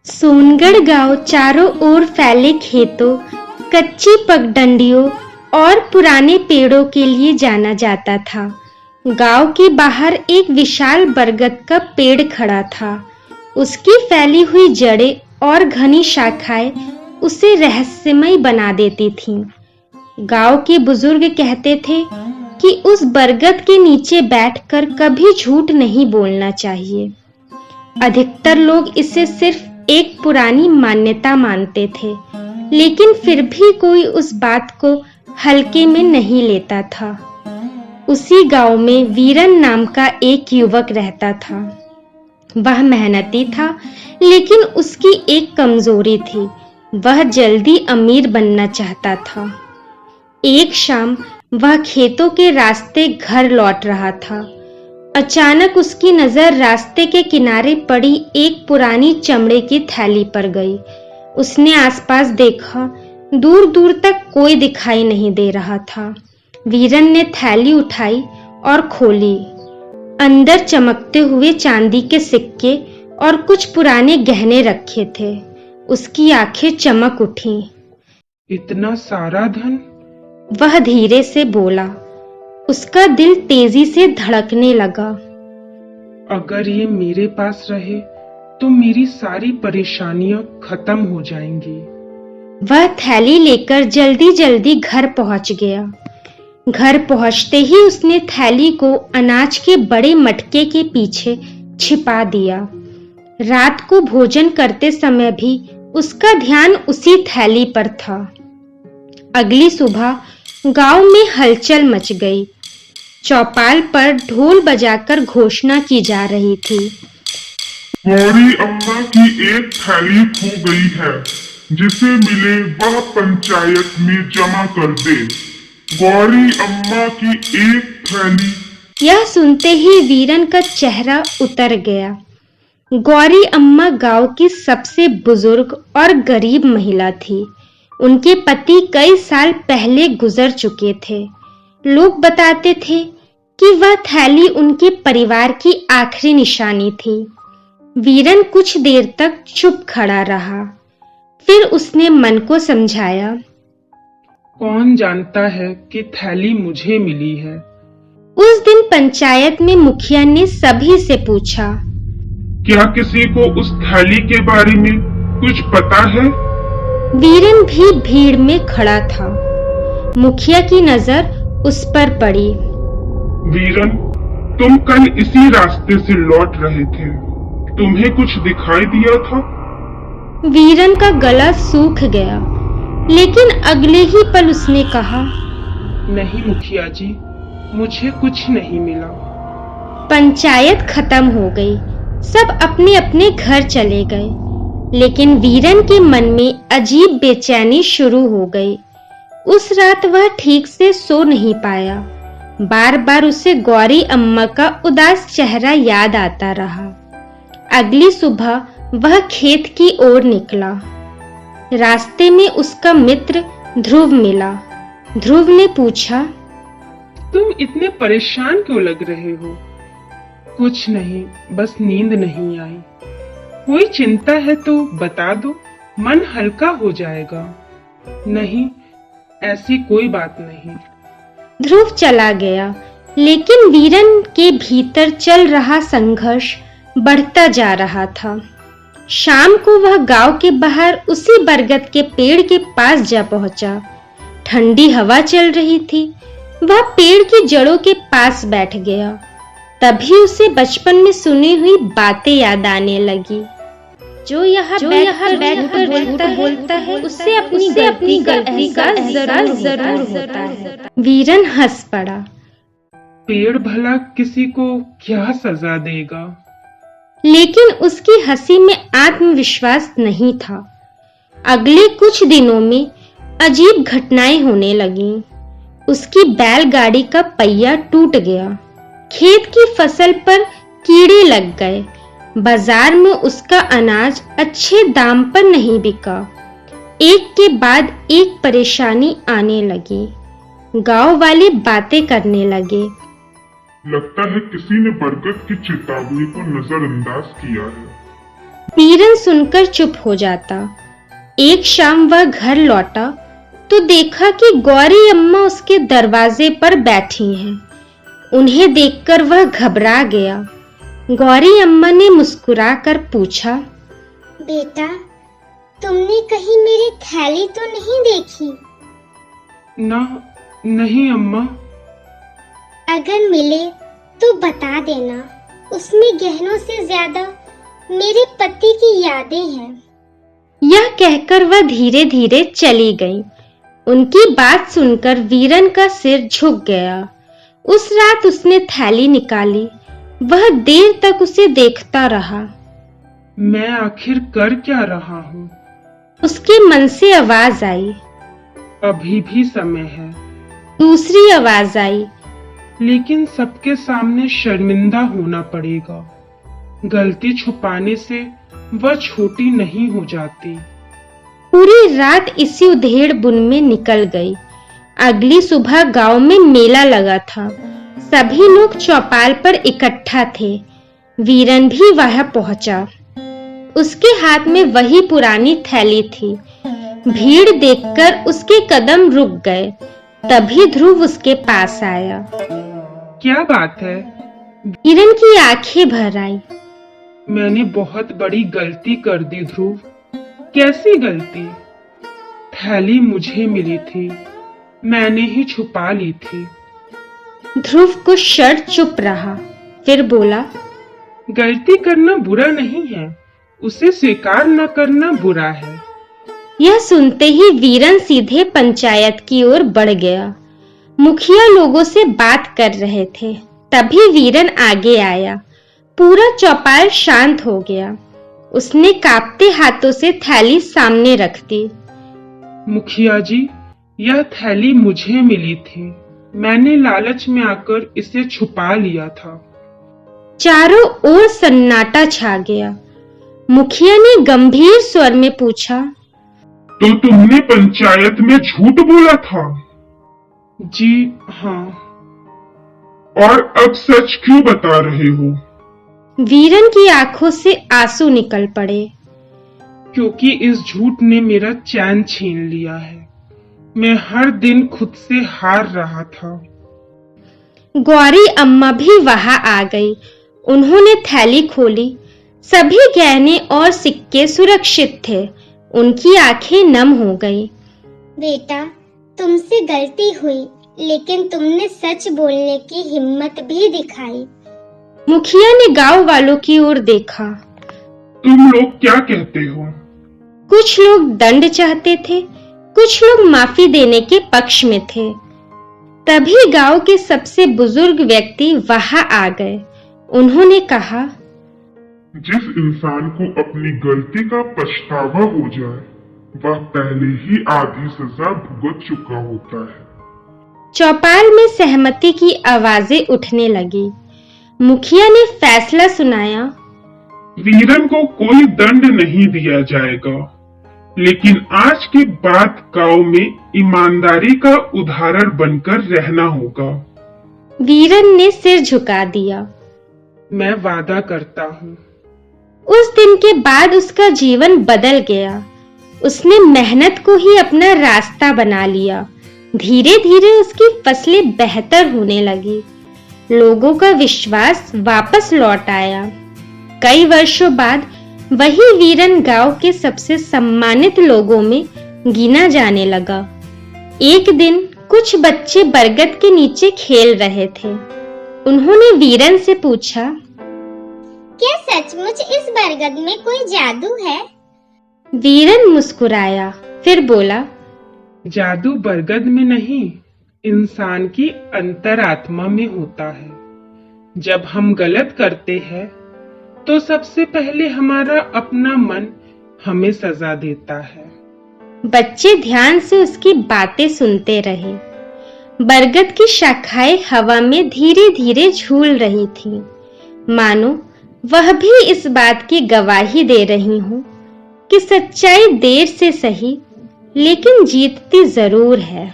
सोनगढ़ गांव चारों ओर फैले खेतों, कच्ची पगडंडियों और पुराने पेड़ों के लिए जाना जाता था। गांव के बाहर एक विशाल बरगद का पेड़ खड़ा था। उसकी फैली हुई जड़ें और घनी शाखाएं उसे रहस्यमय बना देती थीं। गांव के बुजुर्ग कहते थे कि उस बरगद के नीचे बैठकर कभी झूठ नहीं बोलना चाहिए। अधिकतर लोग इसे सिर्फ एक पुरानी मान्यता मानते थे, लेकिन फिर भी कोई उस बात को हल्के में नहीं लेता था। उसी गांव में वीरन नाम का एक युवक रहता था। वह मेहनती था, लेकिन उसकी एक कमजोरी थी। वह जल्दी अमीर बनना चाहता था। एक शाम वह खेतों के रास्ते घर लौट रहा था। अचानक उसकी नजर रास्ते के किनारे पड़ी एक पुरानी चमड़े की थैली पर गई। उसने आसपास देखा, दूर दूर तक कोई दिखाई नहीं दे रहा था। वीरन ने थैली उठाई और खोली। अंदर चमकते हुए चांदी के सिक्के और कुछ पुराने गहने रखे थे। उसकी आंखें चमक उठीं। इतना सारा धन? वह धीरे से बोला। उसका दिल तेजी से धड़कने लगा। अगर ये मेरे पास रहे तो मेरी सारी परेशानियां खत्म हो जाएंगी। वह थैली लेकर जल्दी जल्दी घर पहुंच गया। घर पहुंचते ही उसने थैली को अनाज के बड़े मटके के पीछे छिपा दिया। रात को भोजन करते समय भी उसका ध्यान उसी थैली पर था। अगली सुबह गांव में हलचल मच गई। चौपाल पर ढोल बजाकर घोषणा की जा रही थी। गौरी अम्मा की एक थैली खो गई है। जिसे मिले वह पंचायत में जमा कर दे। गौरी अम्मा की एक थैली। यह सुनते ही वीरन का चेहरा उतर गया। गौरी अम्मा गांव की सबसे बुजुर्ग और गरीब महिला थी। उनके पति कई साल पहले गुजर चुके थे। लोग बताते थे कि वह थैली उनके परिवार की आखिरी निशानी थी। वीरन कुछ देर तक चुप खड़ा रहा। फिर उसने मन को समझाया। कौन जानता है कि थैली मुझे मिली है। उस दिन पंचायत में मुखिया ने सभी से पूछा, क्या किसी को उस थैली के बारे में कुछ पता है? वीरन भी भीड़ में खड़ा था। मुखिया की नजर उस पर पड़ी। वीरन, तुम कल इसी रास्ते से लौट रहे थे। तुम्हें कुछ दिखाई दिया था? वीरन का गला सूख गया, लेकिन अगले ही पल उसने कहा, नहीं मुखिया जी, मुझे कुछ नहीं मिला। पंचायत खत्म हो गई। सब अपने अपने घर चले गए, लेकिन वीरन के मन में अजीब बेचैनी शुरू हो गई। उस रात वह ठीक से सो नहीं पाया। बार बार उसे गौरी अम्मा का उदास चेहरा याद आता रहा। अगली सुबह वह खेत की ओर निकला। रास्ते में उसका मित्र ध्रुव मिला। ध्रुव ने पूछा, तुम इतने परेशान क्यों लग रहे हो? कुछ नहीं, बस नींद नहीं आई। कोई चिंता है तो बता दो, मन हल्का हो जाएगा। नहीं, ऐसी कोई बात नहीं। ध्रुव चला गया, लेकिन वीरन के भीतर चल रहा संघर्ष बढ़ता जा रहा था। शाम को वह गांव के बाहर उसी बरगद के पेड़ के पास जा पहुंचा। ठंडी हवा चल रही थी। वह पेड़ की जड़ों के पास बैठ गया। तभी उसे बचपन में सुनी हुई बातें याद आने लगी। जो यहाँ बैठकर बोलता है उससे अपनी गलती का एहसास जरूर होता है। वीरन हंस पड़ा। पेड़ भला किसी को क्या सजा देगा? लेकिन उसकी हंसी में आत्मविश्वास नहीं था। अगले कुछ दिनों में अजीब घटनाएं होने लगीं। उसकी बैलगाड़ी का पहिया टूट गया। खेत की फसल पर कीड़े लग गए। बाजार में उसका अनाज अच्छे दाम पर नहीं बिका। एक के बाद एक परेशानी आने लगी। गांव वाले बातें करने लगे। लगता है किसी ने बरगद की चेतावनी को नजरअंदाज किया है। वीरन सुनकर चुप हो जाता। एक शाम वह घर लौटा तो देखा कि गौरी अम्मा उसके दरवाजे पर बैठी हैं। उन्हें देखकर वह घबरा गया। गौरी अम्मा ने मुस्कुराकर पूछा, बेटा, तुमने कहीं मेरी थैली तो नहीं देखी? नहीं अम्मा। अगर मिले तो बता देना। उसमें गहनों से ज्यादा मेरे पति की यादें हैं। यह कहकर वह धीरे धीरे चली गई। उनकी बात सुनकर वीरन का सिर झुक गया। उस रात उसने थैली निकाली। वह देर तक उसे देखता रहा। मैं आखिर कर क्या रहा हूँ? उसके मन से आवाज आई, अभी भी समय है। दूसरी आवाज आई, लेकिन सबके सामने शर्मिंदा होना पड़ेगा। गलती छुपाने से वह छोटी नहीं हो जाती। पूरी रात इसी उधेड़ बुन में निकल गई। अगली सुबह गांव में मेला लगा था। सभी लोग चौपाल पर इकट्ठा थे। वीरन भी वहां पहुंचा। उसके हाथ में वही पुरानी थैली थी। भीड़ देखकर उसके कदम रुक गए। तभी ध्रुव उसके पास आया। क्या बात है? वीरन की आंखें भर आई। मैंने बहुत बड़ी गलती कर दी ध्रुव। कैसी गलती? थैली मुझे मिली थी, मैंने ही छुपा ली थी। ध्रुव कुछ क्षण चुप रहा, फिर बोला, गलती करना बुरा नहीं है, उसे स्वीकार न करना बुरा है। यह सुनते ही वीरन सीधे पंचायत की ओर बढ़ गया। मुखिया लोगों से बात कर रहे थे। तभी वीरन आगे आया। पूरा चौपाल शांत हो गया। उसने कांपते हाथों से थैली सामने रख दी। मुखिया जी, यह थैली मुझे मिली थी। मैंने लालच में आकर इसे छुपा लिया था। चारों ओर सन्नाटा छा गया। मुखिया ने गंभीर स्वर में पूछा, तो तुमने पंचायत में झूठ बोला था? जी हाँ। और अब सच क्यों बता रहे हो? वीरन की आंखों से आंसू निकल पड़े। क्योंकि इस झूठ ने मेरा चैन छीन लिया है। मैं हर दिन खुद से हार रहा था। गौरी अम्मा भी वहां आ गई। उन्होंने थैली खोली। सभी गहने और सिक्के सुरक्षित थे। उनकी आंखें नम हो गई। बेटा, तुमसे गलती हुई, लेकिन तुमने सच बोलने की हिम्मत भी दिखाई। मुखिया ने गांव वालों की ओर देखा। तुम लोग क्या कहते हो? कुछ लोग दंड चाहते थे, कुछ लोग माफी देने के पक्ष में थे। तभी गांव के सबसे बुजुर्ग व्यक्ति वहां आ गए। उन्होंने कहा, जिस इंसान को अपनी गलती का पछतावा हो जाए, वह पहले ही आधी सजा भुगत चुका होता है। चौपाल में सहमति की आवाजें उठने लगी। मुखिया ने फैसला सुनाया, वीरन को कोई दंड नहीं दिया जाएगा, लेकिन आज के बाद गांव में ईमानदारी का उदाहरण बनकर रहना होगा। वीरन ने सिर झुका दिया। मैं वादा करता हूँ। उस दिन के बाद उसका जीवन बदल गया। उसने मेहनत को ही अपना रास्ता बना लिया। धीरे धीरे उसकी फसलें बेहतर होने लगी। लोगों का विश्वास वापस लौट आया। कई वर्षों बाद वही वीरन गांव के सबसे सम्मानित लोगों में गिना जाने लगा। एक दिन कुछ बच्चे बरगद के नीचे खेल रहे थे। उन्होंने वीरन से पूछा, क्या सचमुच इस बरगद में कोई जादू है? वीरन मुस्कुराया, फिर बोला, जादू बरगद में नहीं, इंसान की अंतरात्मा में होता है। जब हम गलत करते हैं तो सबसे पहले हमारा अपना मन हमें सजा देता है। बच्चे ध्यान से उसकी बातें सुनते रहे। बरगद की शाखाएं हवा में धीरे धीरे झूल रही थीं, मानो वह भी इस बात की गवाही दे रही हूं कि सच्चाई देर से सही, लेकिन जीतती जरूर है।